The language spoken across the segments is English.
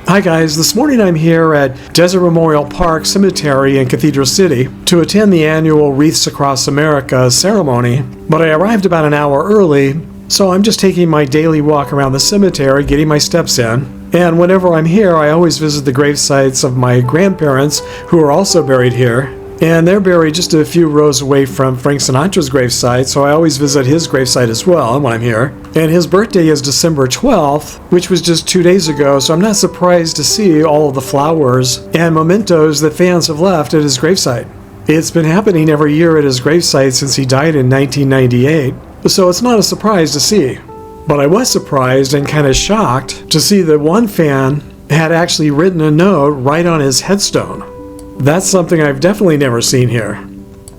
Hi guys, this morning I'm here at Desert Memorial Park Cemetery in Cathedral City to attend the annual Wreaths Across America ceremony, but I arrived about an hour early, so I'm just taking my daily walk around the cemetery, getting my steps in. And whenever I'm here, I always visit the grave sites of my grandparents who are also buried here. And they're buried just a few rows away from Frank Sinatra's gravesite, so I always visit his gravesite as well when I'm here. And his birthday is December 12th, which was just 2 days ago, so I'm not surprised to see all of the flowers and mementos that fans have left at his gravesite. It's been happening every year at his gravesite since he died in 1998, so it's not a surprise to see. But I was surprised and kind of shocked to see that one fan had actually written a note right on his headstone. That's something I've definitely never seen here.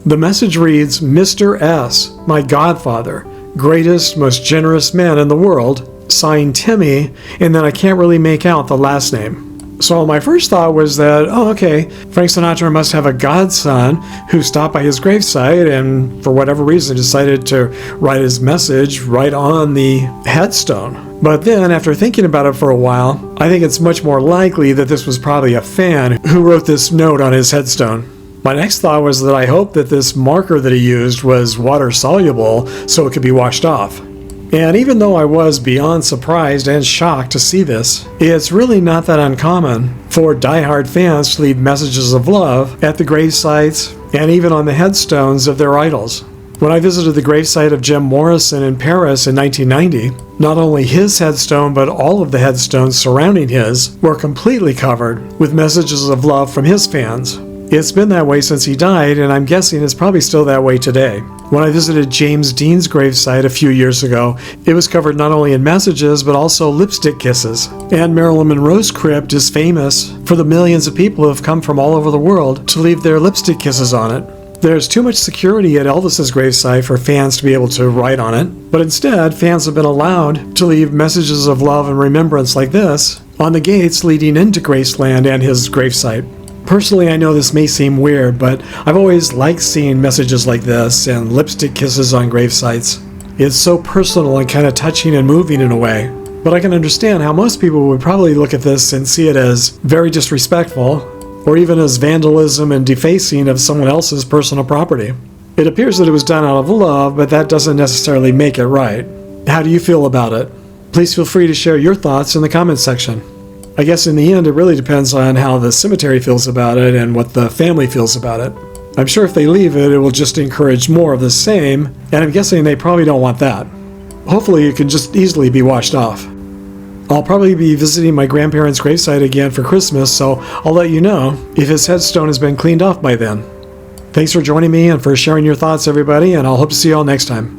The message reads, Mr. S., my godfather, greatest, most generous man in the world, signed Timmy, and then I can't really make out the last name. So my first thought was that, oh, okay, Frank Sinatra must have a godson who stopped by his gravesite and for whatever reason decided to write his message right on the headstone. But then, after thinking about it for a while, I think it's much more likely that this was probably a fan who wrote this note on his headstone. My next thought was that I hoped that this marker that he used was water soluble so it could be washed off. And even though I was beyond surprised and shocked to see this, it's really not that uncommon for diehard fans to leave messages of love at the grave sites and even on the headstones of their idols. When I visited the gravesite of Jim Morrison in Paris in 1990, not only his headstone but all of the headstones surrounding his were completely covered with messages of love from his fans. It's been that way since he died, and I'm guessing it's probably still that way today. When I visited James Dean's gravesite a few years ago, it was covered not only in messages but also lipstick kisses. And Marilyn Monroe's crypt is famous for the millions of people who have come from all over the world to leave their lipstick kisses on it. There's too much security at Elvis's gravesite for fans to be able to write on it, but instead fans have been allowed to leave messages of love and remembrance like this on the gates leading into Graceland and his gravesite. Personally, I know this may seem weird, but I've always liked seeing messages like this and lipstick kisses on gravesites. It's so personal and kind of touching and moving in a way. But I can understand how most people would probably look at this and see it as very disrespectful, or even as vandalism and defacing of someone else's personal property. It appears that it was done out of love, but that doesn't necessarily make it right. How do you feel about it? Please feel free to share your thoughts in the comments section. I guess in the end, it really depends on how the cemetery feels about it and what the family feels about it. I'm sure if they leave it, it will just encourage more of the same, and I'm guessing they probably don't want that. Hopefully it can just easily be washed off. I'll probably be visiting my grandparents' gravesite again for Christmas, so I'll let you know if his headstone has been cleaned off by then. Thanks for joining me and for sharing your thoughts, everybody, and I'll hope to see you all next time.